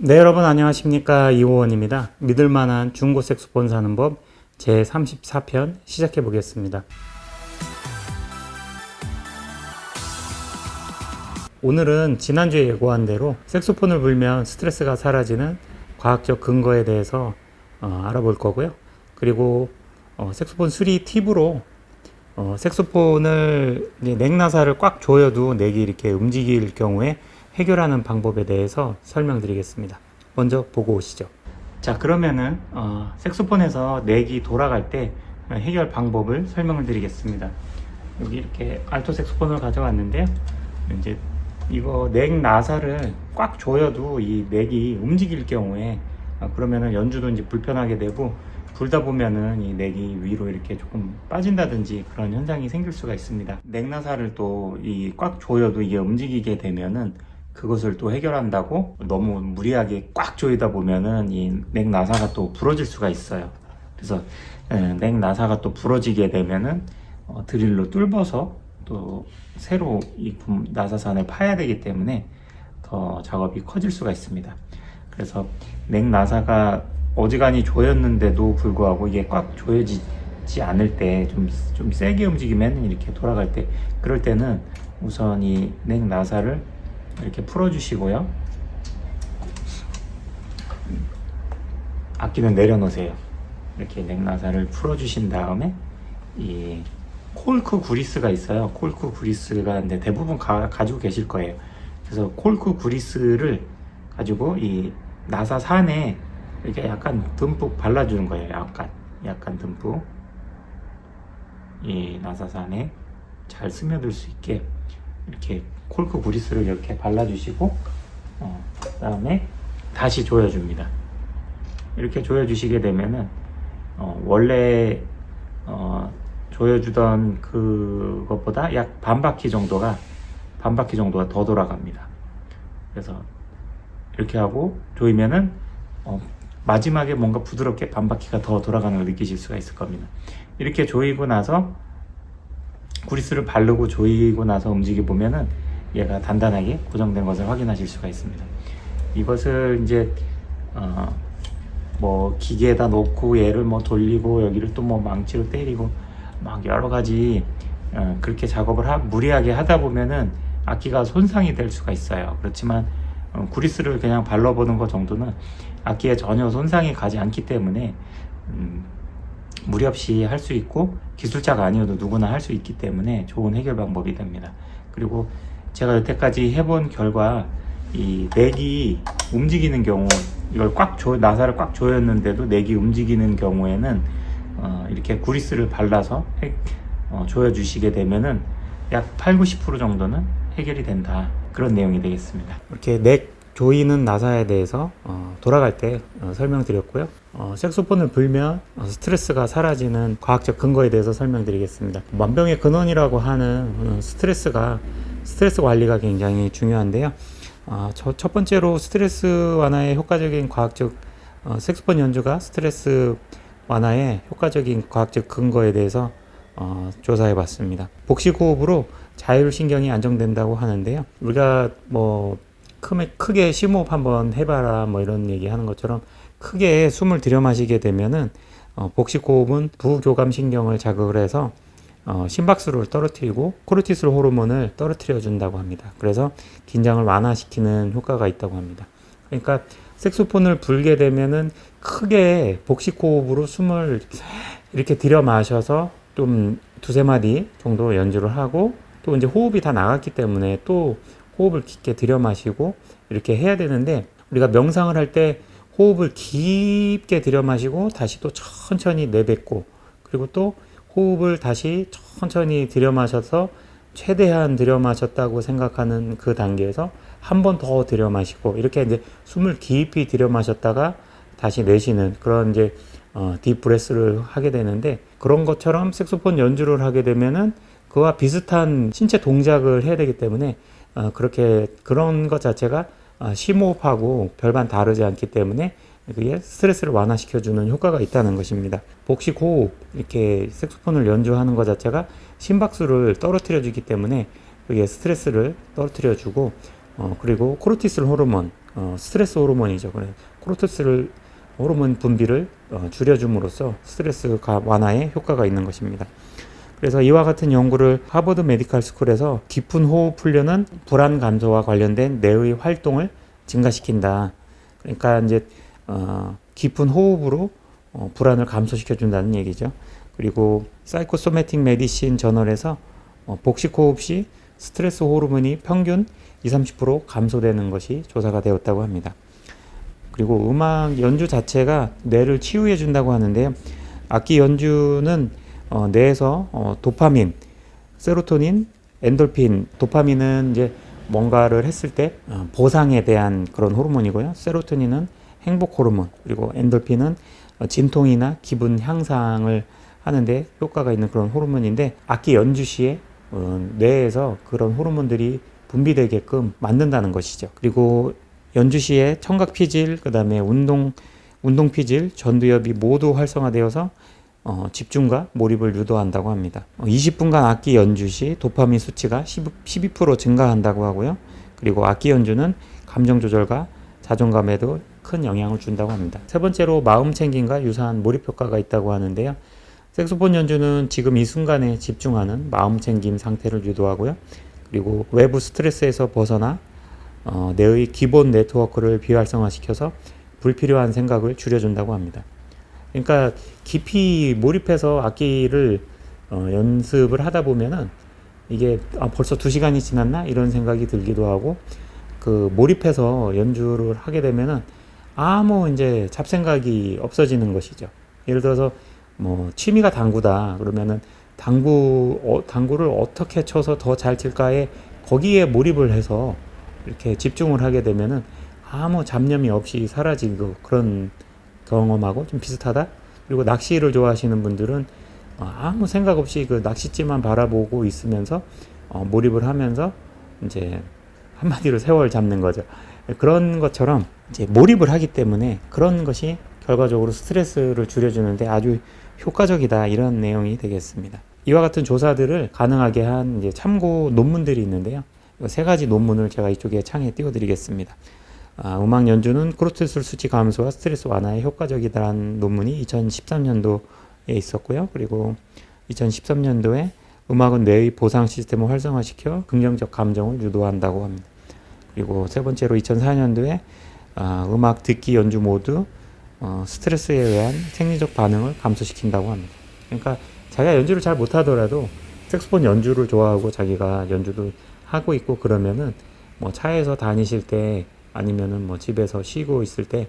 네, 여러분 안녕하십니까. 이호원입니다. 믿을만한 중고 색소폰 사는 법 제34편 시작해 보겠습니다. 오늘은 지난주에 예고한 대로 색소폰을 불면 스트레스가 사라지는 과학적 근거에 대해서 알아볼 거고요. 그리고 색소폰 수리 팁으로 색소폰을 넥나사를 꽉 조여도 넥이 이렇게 움직일 경우에 해결하는 방법에 대해서 설명드리겠습니다. 먼저 보고 오시죠. 자, 그러면은 색소폰에서 넥이 돌아갈 때 해결 방법을 설명을 드리겠습니다. 여기 이렇게 알토 색소폰을 가져왔는데요. 이제 이거 넥 나사를 꽉 조여도 이 넥이 움직일 경우에 그러면은 연주도 이제 불편하게 되고, 불다 보면은 이 넥이 위로 이렇게 조금 빠진다든지 그런 현상이 생길 수가 있습니다. 넥 나사를 또 이 꽉 조여도 이게 움직이게 되면은 그것을 또 해결한다고 너무 무리하게 꽉 조이다 보면은 이 넥 나사가 또 부러질 수가 있어요. 그래서 넥 나사가 또 부러지게 되면은 드릴로 뚫어서 또 새로 이 나사선을 파야 되기 때문에 더 작업이 커질 수가 있습니다. 그래서 넥 나사가 어지간히 조였는데도 불구하고 이게 꽉 조여지지 않을 때 좀 세게 움직이면 이렇게 돌아갈 때, 그럴 때는 우선 이 넥 나사를 이렇게 풀어주시고요. 악기는 내려놓으세요. 이렇게 넥 나사를 풀어주신 다음에 이 콜크 구리스가 있어요. 콜크 구리스가 근데 대부분 가지고 계실 거예요. 그래서 콜크 구리스를 가지고 이 나사 산에 이렇게 약간 듬뿍 발라주는 거예요. 약간 듬뿍 이 나사산에 잘 스며들 수 있게 이렇게 콜크 구리스를 이렇게 발라주시고 그 다음에 다시 조여줍니다. 이렇게 조여주시게 되면은 원래 조여주던 그것보다 약 반 바퀴 정도가 더 돌아갑니다. 그래서 이렇게 하고 조이면은 마지막에 뭔가 부드럽게 반 바퀴가 더 돌아가는 걸 느끼실 수가 있을 겁니다. 이렇게 조이고 나서 구리스를 바르고 조이고 나서 움직여 보면은 얘가 단단하게 고정된 것을 확인하실 수가 있습니다. 이것을 이제 뭐 기계에다 놓고 얘를 뭐 돌리고 여기를 또 뭐 망치로 때리고 막 여러 가지 그렇게 작업을 무리하게 하다 보면은 악기가 손상이 될 수가 있어요. 그렇지만 구리스를 그냥 발라보는 것 정도는 악기에 전혀 손상이 가지 않기 때문에 무리 없이 할 수 있고, 기술자가 아니어도 누구나 할 수 있기 때문에 좋은 해결 방법이 됩니다. 그리고 제가 여태까지 해본 결과 이 넥이 움직이는 경우, 이걸 나사를 꽉 조였는데도 넥이 움직이는 경우에는 이렇게 구리스를 발라서 조여주시게 되면은 약 80~90% 정도는 해결이 된다, 그런 내용이 되겠습니다. 이렇게 넥 조이는 나사에 대해서 돌아갈 때 설명드렸고요. 색소폰을 불면 스트레스가 사라지는 과학적 근거에 대해서 설명드리겠습니다. 만병의 근원이라고 하는 스트레스 관리가 굉장히 중요한데요. 첫 번째로 스트레스 완화에 효과적인 과학적 색소폰 연주가 스트레스 완화에 효과적인 과학적 근거에 대해서 조사해 봤습니다. 복식 호흡으로 자율신경이 안정된다고 하는데요. 우리가 뭐 크게 심호흡 한번 해봐라 뭐 이런 얘기 하는 것처럼 크게 숨을 들여 마시게 되면은 복식 호흡은 부교감 신경을 자극을 해서 심박수를 떨어뜨리고 코르티솔 호르몬을 떨어뜨려 준다고 합니다. 그래서 긴장을 완화시키는 효과가 있다고 합니다. 그러니까 색소폰을 불게 되면은 크게 복식 호흡으로 숨을 이렇게 들여 마셔서 좀 두세 마디 정도 연주를 하고, 또 이제 호흡이 다 나갔기 때문에 또 호흡을 깊게 들여 마시고 이렇게 해야 되는데, 우리가 명상을 할 때 호흡을 깊게 들여 마시고 다시 또 천천히 내뱉고, 그리고 또 호흡을 다시 천천히 들여 마셔서 최대한 들여 마셨다고 생각하는 그 단계에서 한 번 더 들여 마시고, 이렇게 이제 숨을 깊이 들여 마셨다가 다시 내쉬는 그런 이제 딥브레스를 하게 되는데, 그런 것처럼 색소폰 연주를 하게 되면은 그와 비슷한 신체 동작을 해야 되기 때문에 그런 것 자체가 심호흡하고 별반 다르지 않기 때문에 그게 스트레스를 완화시켜주는 효과가 있다는 것입니다. 복식 호흡, 이렇게 색소폰을 연주하는 것 자체가 심박수를 떨어뜨려 주기 때문에 그게 스트레스를 떨어뜨려 주고, 그리고 코르티솔 호르몬, 스트레스 호르몬이죠. 그래 코르티솔 호르몬 분비를 줄여줌으로써 스트레스 완화에 효과가 있는 것입니다. 그래서 이와 같은 연구를 하버드 메디컬 스쿨에서 깊은 호흡 훈련은 불안 감소와 관련된 뇌의 활동을 증가시킨다. 그러니까 이제 깊은 호흡으로 불안을 감소시켜 준다는 얘기죠. 그리고 사이코소매틱 메디신 저널에서 복식 호흡 시 스트레스 호르몬이 평균 20-30% 감소되는 것이 조사가 되었다고 합니다. 그리고 음악 연주 자체가 뇌를 치유해 준다고 하는데요. 악기 연주는 뇌에서 도파민, 세로토닌, 엔돌핀, 도파민은 이제 뭔가를 했을 때 보상에 대한 그런 호르몬이고요. 세로토닌은 행복 호르몬, 그리고 엔돌핀은 진통이나 기분 향상을 하는데 효과가 있는 그런 호르몬인데 악기 연주 시에 뇌에서 그런 호르몬들이 분비되게끔 만든다는 것이죠. 그리고 연주 시에 청각 피질, 그 다음에 운동 피질, 전두엽이 모두 활성화되어서 집중과 몰입을 유도한다고 합니다. 20분간 악기 연주 시 도파민 수치가 12% 증가한다고 하고요. 그리고 악기 연주는 감정 조절과 자존감에도 큰 영향을 준다고 합니다. 세 번째로 마음 챙김과 유사한 몰입 효과가 있다고 하는데요. 색소폰 연주는 지금 이 순간에 집중하는 마음 챙김 상태를 유도하고요. 그리고 외부 스트레스에서 벗어나 뇌의 기본 네트워크를 비활성화시켜서 불필요한 생각을 줄여준다고 합니다. 그러니까 깊이 몰입해서 악기를 연습을 하다 보면은 이게 벌써 2시간이 지났나 이런 생각이 들기도 하고, 그 몰입해서 연주를 하게 되면은 아무 이제 잡생각이 없어지는 것이죠. 예를 들어서 뭐 취미가 당구다 그러면은 당구를 어떻게 쳐서 더 잘 칠까에 거기에 몰입을 해서 이렇게 집중을 하게 되면은 아무 잡념이 없이 사라지고 그런 경험하고 좀 비슷하다. 그리고 낚시를 좋아하시는 분들은 아무 생각 없이 그 낚싯지만 바라보고 있으면서 몰입을 하면서 이제 한마디로 세월 잡는 거죠. 그런 것처럼 이제 몰입을 하기 때문에 그런 것이 결과적으로 스트레스를 줄여주는데 아주 효과적이다, 이런 내용이 되겠습니다. 이와 같은 조사들을 가능하게 한 이제 참고 논문들이 있는데요. 3가지 논문을 제가 이쪽에 창에 띄워드리겠습니다. 음악 연주는 코르티솔 수치 감소와 스트레스 완화에 효과적이다라는 논문이 2013년도에 있었고요. 그리고 2013년도에 음악은 뇌의 보상 시스템을 활성화시켜 긍정적 감정을 유도한다고 합니다. 그리고 세 번째로 2004년도에 음악 듣기 연주 모두 스트레스에 의한 생리적 반응을 감소시킨다고 합니다. 그러니까 자기가 연주를 잘 못하더라도 색소폰 연주를 좋아하고 자기가 연주도 하고 있고 그러면은 뭐 차에서 다니실 때 아니면은 뭐 집에서 쉬고 있을 때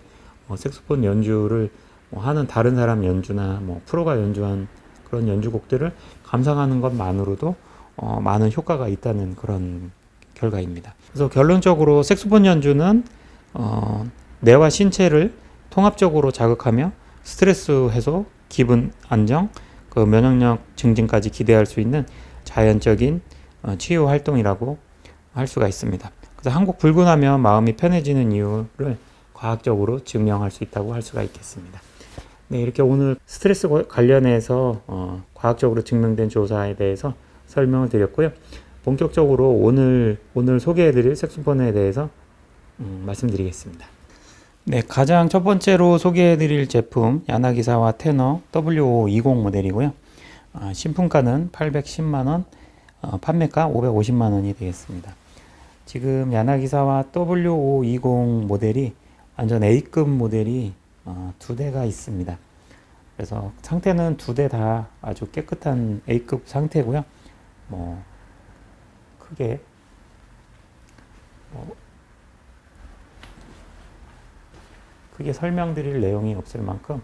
색소폰 연주를 하는 다른 사람 연주나 뭐 프로가 연주한 그런 연주곡들을 감상하는 것만으로도 많은 효과가 있다는 그런 결과입니다. 그래서 결론적으로 색소폰 연주는 뇌와 신체를 통합적으로 자극하며 스트레스 해소, 기분 안정, 그 면역력 증진까지 기대할 수 있는 자연적인 치유 활동이라고 할 수가 있습니다. 그래서 한 곡 불구하면 마음이 편해지는 이유를 과학적으로 증명할 수 있다고 할 수가 있겠습니다. 네, 이렇게 오늘 스트레스 관련해서 과학적으로 증명된 조사에 대해서 설명을 드렸고요. 본격적으로 오늘 소개해드릴 색소폰에 대해서 말씀드리겠습니다. 네, 가장 첫 번째로 소개해드릴 제품 야나기사와 테너 W520 모델이고요. 신품가는 810만원, 판매가 550만원이 되겠습니다. 지금 야나기사와 W520 모델이 완전 A급 모델이 2대가 있습니다. 그래서 상태는 2대 다 아주 깨끗한 A급 상태고요. 뭐 크게 크게 설명드릴 내용이 없을 만큼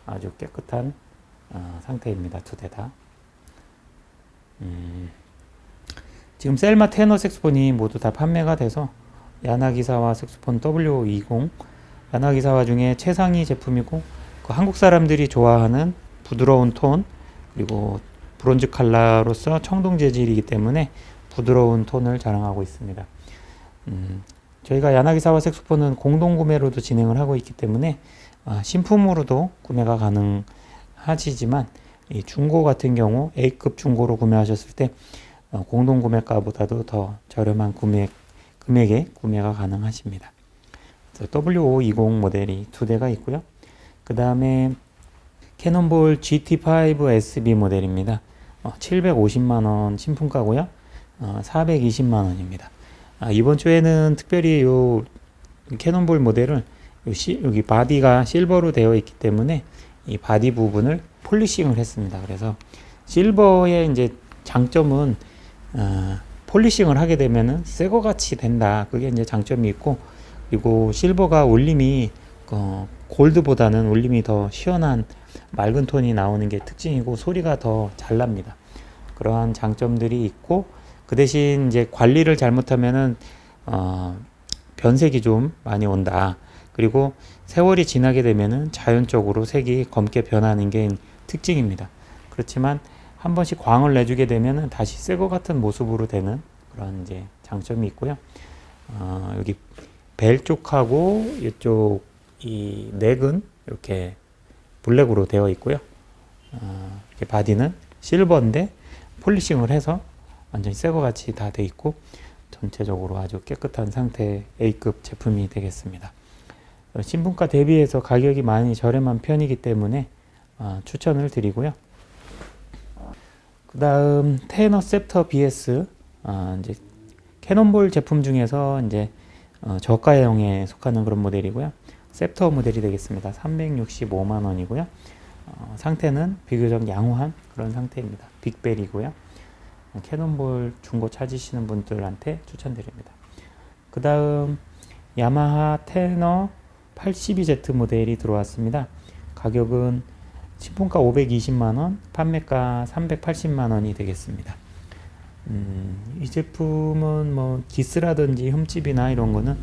아주 깨끗한 상태입니다. 2대 다. 지금 셀마 테너 색소폰이 모두 다 판매가 돼서 야나기사와 색소폰 W20, 야나기사와 중에 최상위 제품이고 그 한국 사람들이 좋아하는 부드러운 톤, 그리고 브론즈 칼라로서 청동 재질이기 때문에 부드러운 톤을 자랑하고 있습니다. 저희가 야나기사와 색소폰은 공동 구매로도 진행을 하고 있기 때문에 신품으로도 구매가 가능하시지만 이 중고 같은 경우 A급 중고로 구매하셨을 때 공동 구매가보다도 더 저렴한 금액에 구매가 가능하십니다. W520 모델이 2대가 있고요. 그 다음에 캐논볼 GT5 SB 모델입니다. 750만원 신품가고요. 420만원입니다. 이번 주에는 특별히 요 캐논볼 모델을 여기 바디가 실버로 되어 있기 때문에 이 바디 부분을 폴리싱을 했습니다. 그래서 실버의 이제 장점은 폴리싱을 하게 되면은 새거 같이 된다. 그게 이제 장점이 있고, 그리고 실버가 울림이 골드보다는 울림이 더 시원한 맑은 톤이 나오는 게 특징이고 소리가 더 잘 납니다. 그러한 장점들이 있고, 그 대신 이제 관리를 잘못하면은 변색이 좀 많이 온다. 그리고 세월이 지나게 되면은 자연적으로 색이 검게 변하는 게 특징입니다. 그렇지만 한 번씩 광을 내주게 되면은 다시 새거 같은 모습으로 되는 그런 이제 장점이 있고요. 여기 벨 쪽하고 이쪽 이 넥은 이렇게 블랙으로 되어 있고요. 이렇게 바디는 실버인데 폴리싱을 해서 완전히 새거 같이 다 돼 있고 전체적으로 아주 깨끗한 상태의 A급 제품이 되겠습니다. 신품가 대비해서 가격이 많이 저렴한 편이기 때문에 추천을 드리고요. 그 다음 테너 셉터 BS, 이제 캐논볼 제품 중에서 이제 저가형에 속하는 그런 모델이고요. 셉터 모델이 되겠습니다. 365만원이고요. 상태는 비교적 양호한 그런 상태입니다. 빅벨이고요. 캐논볼 중고 찾으시는 분들한테 추천드립니다. 그 다음 야마하 테너 82Z 모델이 들어왔습니다. 가격은 신품가 520만원, 판매가 380만원이 되겠습니다. 이 제품은 뭐 기스라든지 흠집이나 이런 거는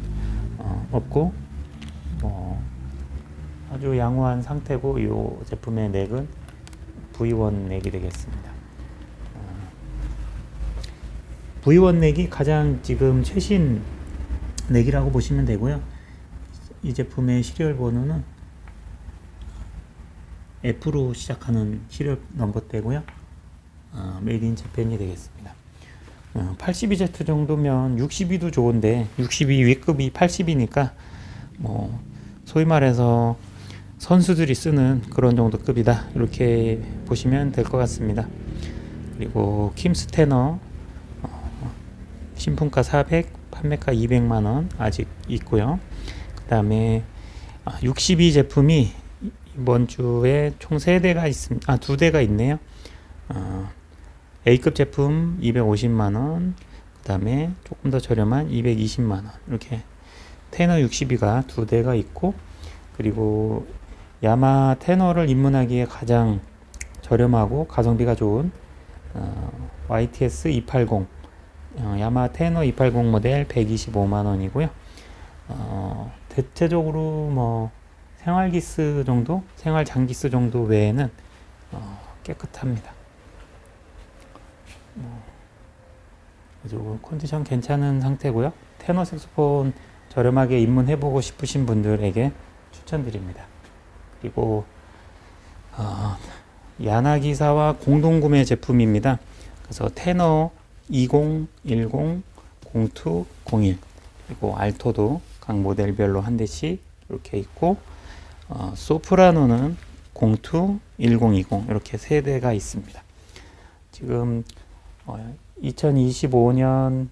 없고 아주 양호한 상태고, 이 제품의 넥은 V1 넥이 되겠습니다. V1 넥이 가장 지금 최신 넥이라고 보시면 되고요. 이 제품의 시리얼 번호는 F로 시작하는 시리얼 넘버대고요. 메이드 인 재팬이 되겠습니다. 82Z 정도면 62도 좋은데 62 위급이 80이니까 뭐 소위 말해서 선수들이 쓰는 그런 정도 급이다, 이렇게 보시면 될 것 같습니다. 그리고 킴스 테너 신품가 400, 판매가 200만원 아직 있고요. 그 다음에 62 제품이 이번 주에 총 3대가 있습니다. 2대가 있네요. A급 제품 250만원, 그 다음에 조금 더 저렴한 220만원, 이렇게 테너 62가 2대가 있고, 그리고 야마 테너를 입문하기에 가장 저렴하고 가성비가 좋은 YTS 280, 야마 테너 280 모델 125만원이고요. 대체적으로 뭐 생활기스 정도, 생활장기스 정도 외에는 깨끗합니다. 컨디션 괜찮은 상태고요. 테너 색소폰 저렴하게 입문해보고 싶으신 분들에게 추천드립니다. 그리고 야나기사와 공동구매 제품입니다. 그래서 테너 20, 10, 02, 01, 그리고 알토도 각 모델별로 한 대씩 이렇게 있고, 소프라노는 02, 1020 이렇게 3대가 있습니다. 지금 2025년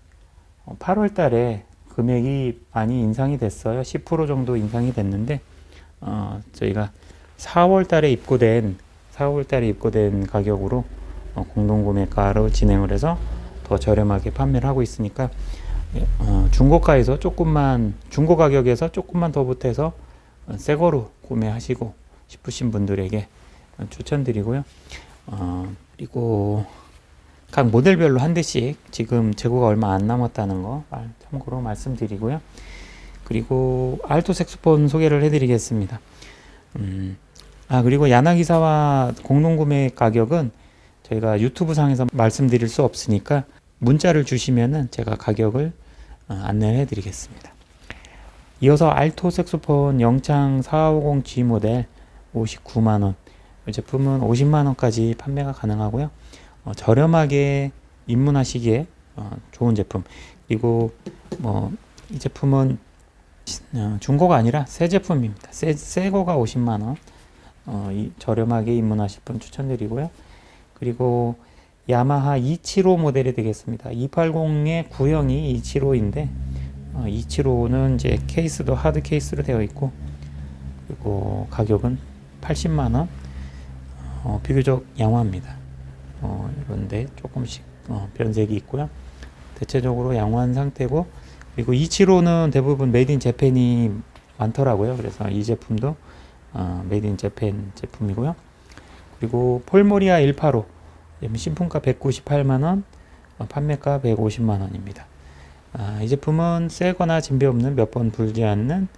8월 달에 금액이 많이 인상이 됐어요. 10% 정도 인상이 됐는데 저희가 4월 달에 입고된 가격으로 공동구매가로 진행을 해서 더 저렴하게 판매를 하고 있으니까 중고가에서 중고 가격에서 조금만 더 보태서 새거로 구매하시고 싶으신 분들에게 추천드리고요. 그리고 각 모델별로 한 대씩 지금 재고가 얼마 안 남았다는 거 참고로 말씀드리고요. 그리고 알토 색소폰 소개를 해드리겠습니다. 그리고 야나기사와 공동구매 가격은 저희가 유튜브 상에서 말씀드릴 수 없으니까 문자를 주시면은 제가 가격을 안내해 드리겠습니다. 이어서 알토 색소폰 영창 4550G 모델 59만원, 이 제품은 50만원까지 판매가 가능하고요. 저렴하게 입문하시기에 좋은 제품. 그리고 이 제품은 중고가 아니라 새 제품입니다. 새 거가 50만 원. 저렴하게 입문하실 분 추천드리고요. 그리고 야마하 275 모델이 되겠습니다. 280의 구형이 275인데 275는 이제 케이스도 하드 케이스로 되어 있고, 그리고 가격은 80만 원. 비교적 양호합니다. 이런데 조금씩 변색이 있고요. 대체적으로 양호한 상태고, 그리고 275는 대부분 메이드 인 재팬이 많더라고요. 그래서 이 제품도 메이드 인 재팬 제품이고요. 그리고 폴모리아 185 신품가 198만원, 판매가 150만원입니다. 이 제품은 새거나 진배 없는 몇 번 불지 않는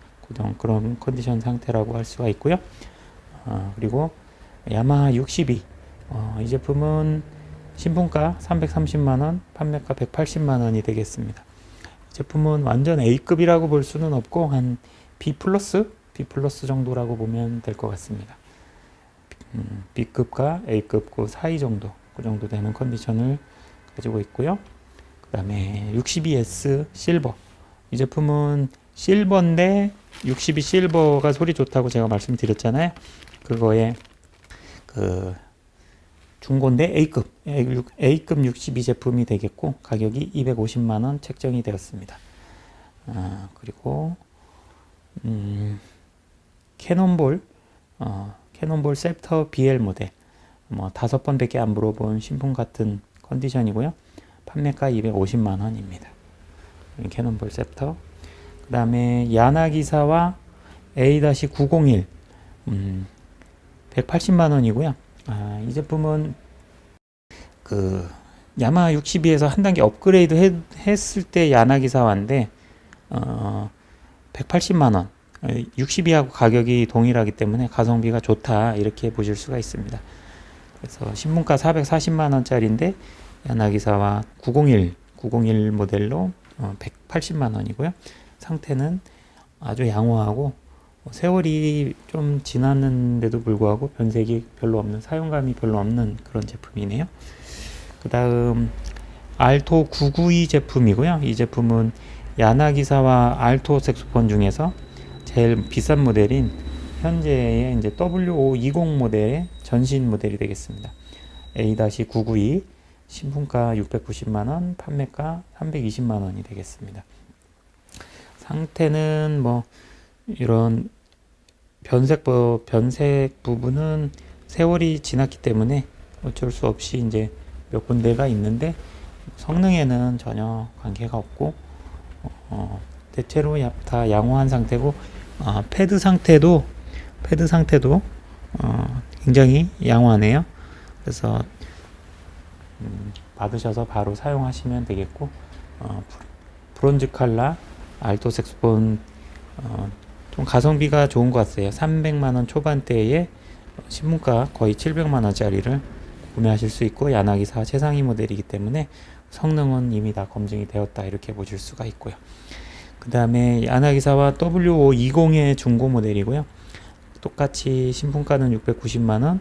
그런 컨디션 상태라고 할 수가 있고요. 그리고 야마하 62 이 제품은 신품가 330만원, 판매가 180만원이 되겠습니다. 이 제품은 완전 A급이라고 볼 수는 없고 한 B 플러스 정도라고 보면 될 것 같습니다. B급과 A급 그 사이 정도, 그 정도 되는 컨디션을 가지고 있고요. 그 다음에 62S 실버, 이 제품은 실버인데 62 실버가 소리 좋다고 제가 말씀드렸잖아요. 그거에 그 중고인데 A급 62 제품이 되겠고, 가격이 250만원 책정이 되었습니다. 그리고 캐논볼 셉터 BL 모델, 5번밖에 안 물어본 신품 같은 컨디션이고요. 판매가 250만원입니다. 캐논볼 셉터. 그 다음에 야나기사와 A-901 180만원이고요. 이 제품은 그 야마하 62에서 한 단계 업그레이드 했을 때 야나기사와인데 180만원, 62하고 가격이 동일하기 때문에 가성비가 좋다, 이렇게 보실 수가 있습니다. 그래서 신문가 440만원짜리인데 야나기사와 901 모델로 180만원이고요. 상태는 아주 양호하고 세월이 좀 지났는데도 불구하고 변색이 별로 없는, 사용감이 별로 없는 그런 제품이네요. 그 다음 알토 992 제품이고요. 이 제품은 야나기사와 알토 색소폰 중에서 제일 비싼 모델인 현재의 이제 W520 모델의 전신 모델이 되겠습니다. A-992 신품가 690만원, 판매가 320만원이 되겠습니다. 상태는 이런 변색 부분은 세월이 지났기 때문에 어쩔 수 없이 이제 몇 군데가 있는데, 성능에는 전혀 관계가 없고 대체로 다 양호한 상태고, 패드 상태도 굉장히 양호하네요. 그래서 받으셔서 바로 사용하시면 되겠고, 브론즈 칼라 알토 색소폰 좀 가성비가 좋은 것 같아요. 300만원 초반대에 신문가 거의 700만원짜리를 구매하실 수 있고, 야나기사 최상위 모델이기 때문에 성능은 이미 다 검증이 되었다, 이렇게 보실 수가 있고요. 그 다음에 야나기사와 W520의 중고 모델이고요. 똑같이 신품가는 690만원,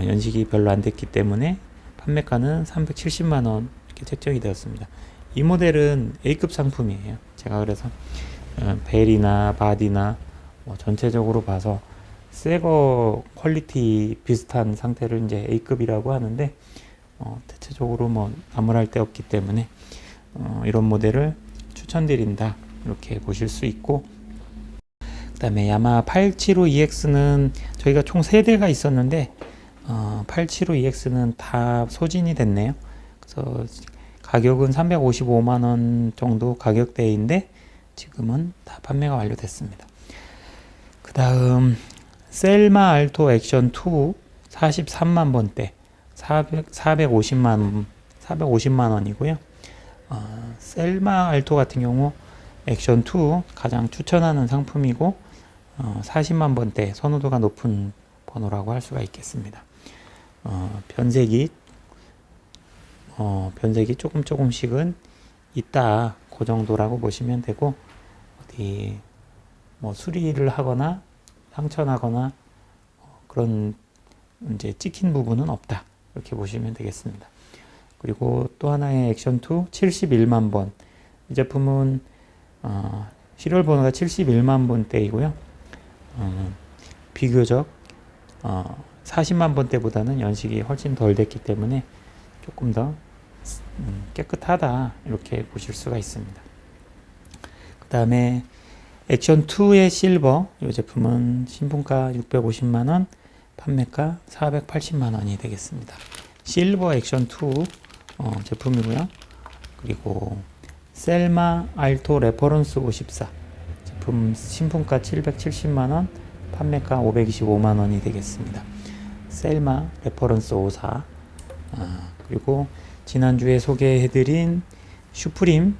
연식이 별로 안 됐기 때문에 판매가는 370만원 이렇게 책정이 되었습니다. 이 모델은 A급 상품이에요. 제가 그래서 벨이나 바디나 전체적으로 봐서 새거 퀄리티 비슷한 상태를 이제 A급이라고 하는데, 대체적으로 나무랄 데 없기 때문에 이런 모델을 추천드린다, 이렇게 보실 수 있고, 그 다음에 야마하 875EX는 저희가 총 3대가 있었는데 875EX는 다 소진이 됐네요. 그래서 가격은 355만원 정도 가격대인데 지금은 다 판매가 완료됐습니다. 그 다음 셀마 알토 액션 2 43만 번대 450만 원이고요. 셀마 알토 같은 경우 액션 2 가장 추천하는 상품이고 40만 번대 선호도가 높은 번호라고 할 수가 있겠습니다. 변색이 조금씩은 있다, 그 정도라고 보시면 되고, 어디 수리를 하거나 상처나거나 그런 이제 찍힌 부분은 없다, 이렇게 보시면 되겠습니다. 그리고 또 하나의 액션 2 71만 번, 이 제품은 시리얼 번호가 71만 번대이고요. 비교적 40만 번대보다는 연식이 훨씬 덜 됐기 때문에 조금 더 깨끗하다 이렇게 보실 수가 있습니다. 그 다음에 액션2의 실버, 이 제품은 신품가 650만원, 판매가 480만원이 되겠습니다. 실버 액션2 제품이고요. 그리고 셀마 알토 레퍼런스 54 제품 신품가 770만원, 판매가 525만원이 되겠습니다. 셀마 레퍼런스 54. 그리고 지난주에 소개해드린 슈프림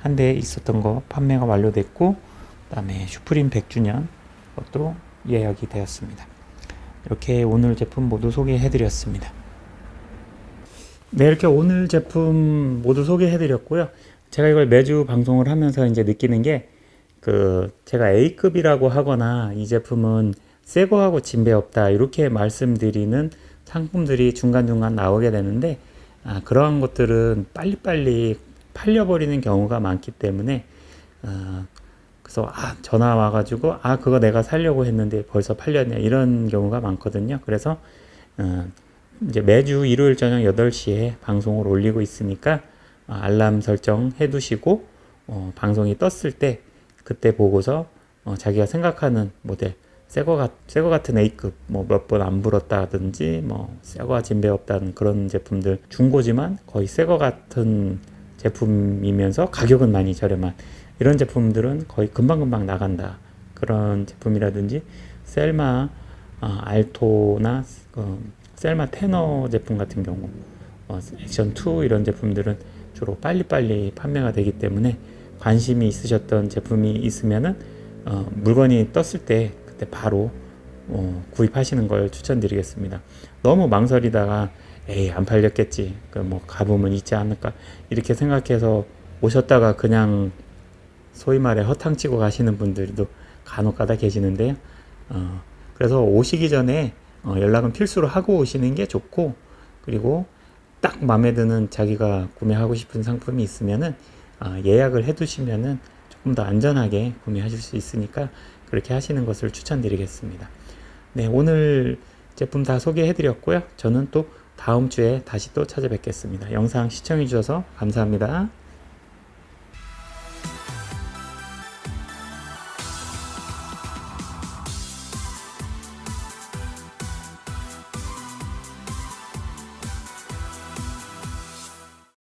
한 대 있었던 거 판매가 완료됐고, 그 다음에 슈프림 100주년 것도 예약이 되었습니다. 이렇게 오늘 제품 모두 소개해드렸습니다. 네, 이렇게 오늘 제품 모두 소개해드렸고요. 제가 이걸 매주 방송을 하면서 이제 느끼는 게, 제가 A급이라고 하거나 이 제품은 새 거하고 진배 없다 이렇게 말씀드리는 상품들이 중간중간 나오게 되는데, 그러한 것들은 빨리빨리 팔려버리는 경우가 많기 때문에, 그래서 전화 와가지고 그거 내가 사려고 했는데 벌써 팔렸냐 이런 경우가 많거든요. 그래서 이제 매주 일요일 저녁 8시에 방송을 올리고 있으니까 알람 설정 해두시고 방송이 떴을 때 그때 보고서 자기가 생각하는 모델, 새거 같은 A급 몇 번 안 불었다든지 새거가 진배 없다는 그런 제품들, 중고지만 거의 새거 같은 제품이면서 가격은 많이 저렴한 이런 제품들은 거의 금방금방 나간다. 그런 제품이라든지 셀마 알토나 셀마 테너 제품 같은 경우 액션2 이런 제품들은 주로 빨리빨리 판매가 되기 때문에 관심이 있으셨던 제품이 있으면은 물건이 떴을 때 그때 바로 구입하시는 걸 추천드리겠습니다. 너무 망설이다가 안 팔렸겠지, 가보면 있지 않을까 이렇게 생각해서 오셨다가 그냥 소위 말해 허탕치고 가시는 분들도 간혹가다 계시는데요. 그래서 오시기 전에 연락은 필수로 하고 오시는 게 좋고, 그리고 딱 마음에 드는 자기가 구매하고 싶은 상품이 있으면은 예약을 해 두시면은 조금 더 안전하게 구매하실 수 있으니까 그렇게 하시는 것을 추천드리겠습니다. 네, 오늘 제품 다 소개해 드렸고요. 저는 또 다음 주에 다시 또 찾아뵙겠습니다. 영상 시청해 주셔서 감사합니다.